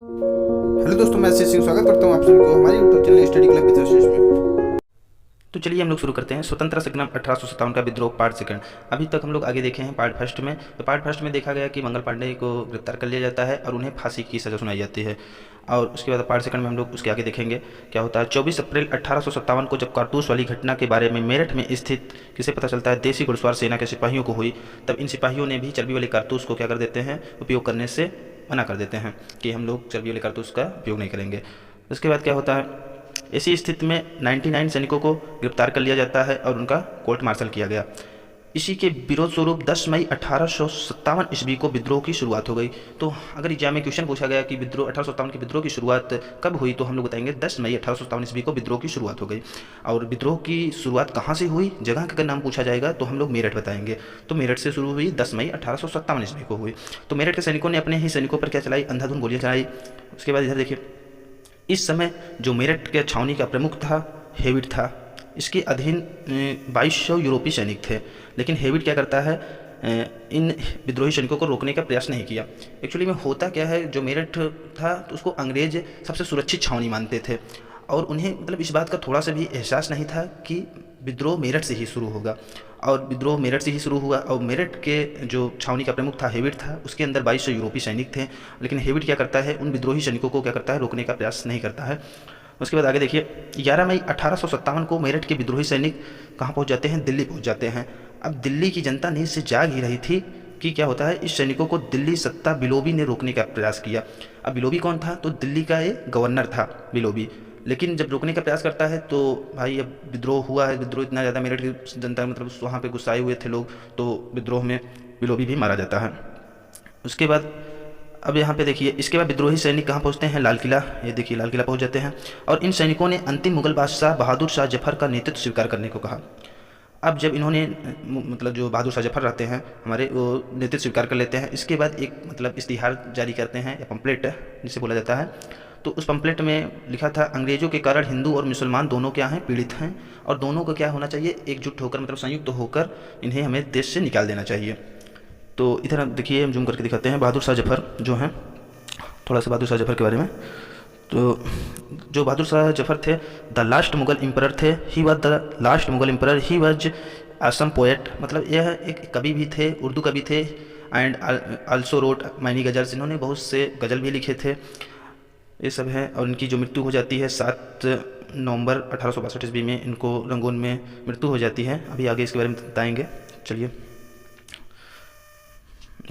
Hello दोस्तों, मैं अक्षय सिंह स्वागत करता हूं आप सभी को हमारे YouTube channel study club with Akshay में। तो चलिए हम लोग शुरू करते हैं। स्वतंत्रता संग्राम 1857 का विद्रोह पार्ट सेकंड। अभी तक हम लोग आगे देखे हैं पार्ट फर्स्ट में। तो पार्ट फर्स्ट में देखा गया कि मंगल पांडे को गिरफ्तार कर लिया जाता है और उन्हें फांसी की सज़ा सुनाई जाती है। और उसके बाद पार्ट सेकंड में हम लोग उसके आगे देखेंगे क्या होता है। 24 अप्रैल 1857 को जब कारतूस वाली घटना के बारे में मेरठ में स्थित किसे पता चलता है देसी घुड़सवार सेना के सिपाहियों को हुई, तब इन सिपाहियों ने भी चर्बी वाले कारतूस को क्या कर देते हैं, उपयोग करने से मना कर देते हैं कि हम लोग चर्बी वाले कारतूस का उपयोग नहीं करेंगे। उसके बाद क्या होता है, ऐसी स्थिति में 99 सैनिकों को गिरफ्तार कर लिया जाता है और उनका कोर्ट मार्शल किया गया। इसी के विरोध स्वरूप 10 मई 1857 ईस्वी को विद्रोह की शुरुआत हो गई। तो अगर एग्जाम में क्वेश्चन पूछा गया कि विद्रोह 1857 के विद्रोह की शुरुआत कब हुई, तो हम लोग बताएंगे 10 मई 1857 ईस्वी को विद्रोह की शुरुआत हो गई। और विद्रोह की शुरुआत कहाँ से हुई, जगह का अगर नाम पूछा जाएगा तो हम लोग मेरठ बताएंगे। तो मेरठ से शुरू हुई, 10 मई 1857 ईस्वी को हुई। तो मेरठ के सैनिकों ने अपने ही सैनिकों पर क्या चलाई, अंधाधुंध गोलियां चलाई। उसके बाद इधर देखिए, इस समय जो मेरठ के छावनी का प्रमुख था हेविट था। इसके अधीन 2200 यूरोपीय सैनिक थे। लेकिन हेविट क्या करता है, इन विद्रोही सैनिकों को रोकने का प्रयास नहीं किया। एक्चुअली में होता क्या है, जो मेरठ था तो उसको अंग्रेज सबसे सुरक्षित छावनी मानते थे और उन्हें मतलब इस बात का थोड़ा सा भी एहसास नहीं था कि विद्रोह मेरठ से ही शुरू होगा। और विद्रोह मेरठ से ही शुरू हुआ और मेरठ के जो छावनी का प्रमुख था हेविट था, उसके अंदर 2200 यूरोपीय सैनिक थे। लेकिन हेविट क्या करता है, उन विद्रोही सैनिकों को क्या करता है, रोकने का प्रयास नहीं करता है। उसके बाद आगे देखिए, 11 मई 1857 को मेरठ के विद्रोही सैनिक कहाँ पहुँच जाते हैं, दिल्ली पहुँच जाते हैं। अब दिल्ली की जनता नींद से जाग ही रही थी कि क्या होता है, इस सैनिकों को दिल्ली सत्ता बिलोबी ने रोकने का प्रयास किया। अब बिलोबी कौन था, तो दिल्ली का एक गवर्नर था बिलोबी। लेकिन जब रोकने का प्रयास करता है तो भाई अब विद्रोह हुआ है, विद्रोह इतना ज़्यादा मेरठ की जनता मतलब वहाँ पे गुस्साए हुए थे लोग, तो विद्रोह में बिलोबी भी मारा जाता है। उसके बाद अब यहाँ पे देखिए, इसके बाद विद्रोही सैनिक कहाँ पहुँचते हैं, लाल किला। ये देखिए लाल किला पहुँच जाते हैं और इन सैनिकों ने अंतिम मुगल बादशाह बहादुर शाह जफर का नेतृत्व स्वीकार करने को कहा। अब जब इन्होंने मतलब जो बहादुर शाह जफर रहते हैं हमारे, वो नेतृत्व स्वीकार कर लेते हैं। इसके बाद एक मतलब इश्तिहार जारी करते हैं या पम्पलेट जिसे बोला जाता है। तो उस पम्पलेट में लिखा था, अंग्रेज़ों के कारण हिंदू और मुसलमान दोनों क्या हैं, पीड़ित हैं और दोनों को क्या होना चाहिए, एकजुट होकर मतलब संयुक्त होकर इन्हें हमें देश से निकाल देना चाहिए। तो इधर आप देखिए, हम जूम करके दिखाते हैं बहादुर शाह जफर जो हैं, थोड़ा सा बहादुर शाह जफर के बारे में। तो जो बहादुर शाह जफर थे, द लास्ट मुगल एम्परर थे। He was the last Mughal emperor. He was Assam poet, मतलब यह एक कवि भी थे, उर्दू कवि थे। And also road many ghazals, इन्होंने बहुत से गज़ल भी लिखे थे। ये सब है। और इनकी जो मृत्यु हो जाती है 7 नवंबर 1862 ईस्वी में, इनको रंगून में मृत्यु हो जाती है। अभी आगे इसके बारे में बताएंगे। चलिए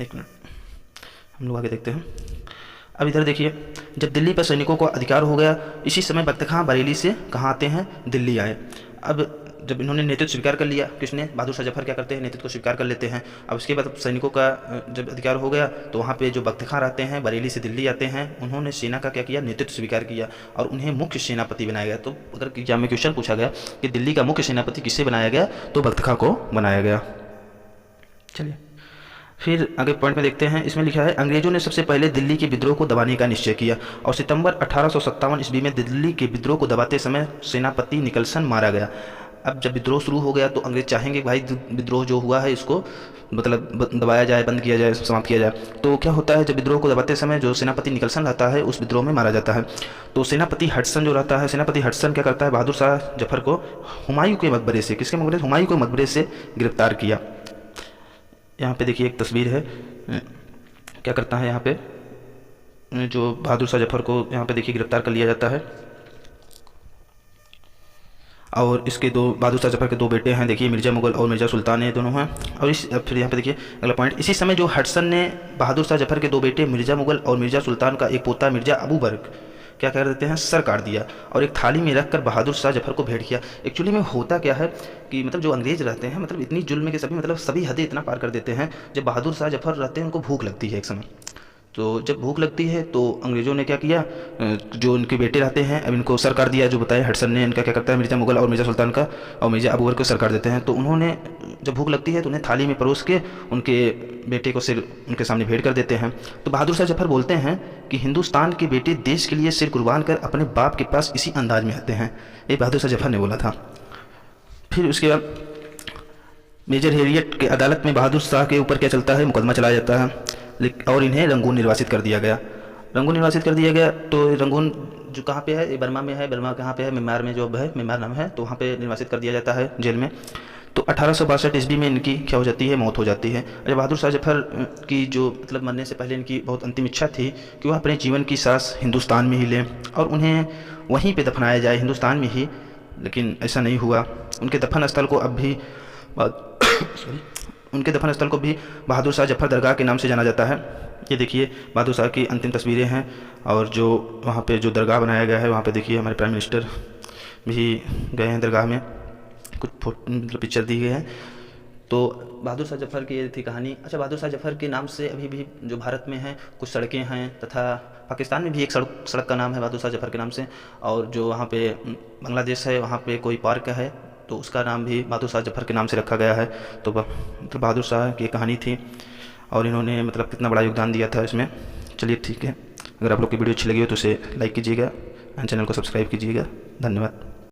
एक मिनट, हम लोग आगे देखते हैं। अब इधर देखिए, जब दिल्ली पर सैनिकों को अधिकार हो गया, इसी समय बख्त खां बरेली से कहाँ आते हैं, दिल्ली आए। अब जब इन्होंने नेतृत्व स्वीकार कर लिया, किसने, बहादुर शाह जफर क्या करते हैं, नेतृत्व को स्वीकार कर लेते हैं। अब उसके बाद सैनिकों का जब अधिकार हो गया तो वहाँ पे जो बख्त खां रहते हैं बरेली से दिल्ली आते हैं, उन्होंने सेना का क्या किया, नेतृत्व स्वीकार किया और उन्हें मुख्य सेनापति बनाया गया। तो अगर एग्जाम में क्वेश्चन पूछा गया कि दिल्ली का मुख्य सेनापति किससे बनाया गया, तो बख्त खां को बनाया गया। चलिए फिर आगे पॉइंट में देखते हैं। इसमें लिखा है, अंग्रेजों ने सबसे पहले दिल्ली के विद्रोह को दबाने का निश्चय किया और सितंबर 1857 ईस्वी में दिल्ली के विद्रोह को दबाते समय सेनापति निकलसन मारा गया। अब जब विद्रोह शुरू हो गया तो अंग्रेज चाहेंगे भाई विद्रोह जो हुआ है इसको मतलब दबाया जाए, बंद किया जाए, समाप्त किया जाए। तो क्या होता है, जब विद्रोह को दबाते समय जो सेनापति निकलसन रहता है उस विद्रोह में मारा जाता है। तो सेनापति हडसन जो रहता है, सेनापति हडसन क्या करता है, बहादुर शाह जफर को हुमायूं के मकबरे से, किसके मकबरे, हुमायूं के मकबरे से गिरफ्तार किया। यहाँ पे देखिए एक तस्वीर है, क्या करता है यहाँ पे, जो बहादुर शाह जफर को यहाँ पे देखिए गिरफ्तार कर लिया जाता है। और इसके दो, बहादुर शाह जफर के दो बेटे हैं, देखिए मिर्ज़ा मुग़ल और मिर्ज़ा सुल्तान, ये दोनों हैं। और इस फिर यहाँ पे देखिए अगला पॉइंट, इसी समय जो हडसन ने बहादुर शाह जफर के दो बेटे मिर्ज़ा मुग़ल और मिर्ज़ा सुल्तान का एक पोता मिर्ज़ा अबू बर्क क्या कर देते हैं, सर काट दिया और एक थाली में रखकर बहादुर शाह जफर को भेंट किया। एक्चुअली में होता क्या है कि मतलब जो अंग्रेज रहते हैं मतलब इतनी जुल्म के सभी मतलब सभी हदें इतना पार कर देते हैं। जब बहादुर शाह जफर रहते हैं उनको भूख लगती है एक समय, तो जब भूख लगती है तो अंग्रेज़ों ने क्या किया, जो उनके बेटे रहते हैं, अब इनको सर काट दिया। जो बताया हडसन ने, इनका क्या करता है, मिर्ज़ा मुग़ल और मिर्ज़ा सुल्तान का और मिर्ज़ा अबू बकर को सर काट देते हैं। तो उन्होंने जब भूख लगती है तो उन्हें थाली में परोस के उनके बेटे को सिर उनके सामने भेंट कर देते हैं। तो बहादुर शाह जफर बोलते हैं कि हिंदुस्तान के बेटे देश के लिए सिर कुर्बान कर अपने बाप के पास इसी अंदाज में आते हैं। ये बहादुर शाह जफर ने बोला था। फिर उसके बाद मेजर हेरियट के अदालत में बहादुर शाह के ऊपर क्या चलता है, मुकदमा चलाया जाता है और इन्हें रंगून निर्वासित कर दिया गया। रंगून निर्वासित कर दिया गया। तो रंगून जो कहाँ पे है, ये बर्मा में है। बर्मा कहाँ पे है, म्यांमार में जो अब है, म्यांमार नाम है, तो वहाँ पे निर्वासित कर दिया जाता है जेल में। तो 1862 ईस्वी में इनकी क्या हो जाती है, मौत हो जाती है। अजय बहादुर शाह जफर की जो मतलब मरने से पहले इनकी बहुत अंतिम इच्छा थी कि वह अपने जीवन की सांस हिंदुस्तान में ही लें और उन्हें वहीं पे दफनाया जाए, हिंदुस्तान में ही। लेकिन ऐसा नहीं हुआ। उनके दफन स्थल को अब भी सॉरी उनके दफन स्थल को भी बहादुर शाह जफर दरगाह के नाम से जाना जाता है। ये देखिए बहादुर शाह की अंतिम तस्वीरें हैं, और जो वहाँ पे जो दरगाह बनाया गया है, वहाँ पे देखिए हमारे प्राइम मिनिस्टर भी गए हैं दरगाह में, कुछ फोटो मतलब पिक्चर दी गई है। तो बहादुर शाह जफर की ये थी कहानी। अच्छा, बहादुर शाह जफर के नाम से अभी भी जो भारत में हैं कुछ सड़कें हैं, तथा पाकिस्तान में भी एक सड़क का नाम है बहादुर शाह जफर के नाम से। और जो वहाँ पे बांग्लादेश है, वहाँ पे कोई पार्क है, तो उसका नाम भी बहादुर शाह जफर के नाम से रखा गया है। तो मतलब बहादुर शाह की कहानी थी, और इन्होंने मतलब कितना बड़ा योगदान दिया था इसमें। चलिए ठीक है, अगर आप लोग की वीडियो अच्छी लगी हो तो उसे लाइक कीजिएगा एंड चैनल को सब्सक्राइब कीजिएगा। धन्यवाद।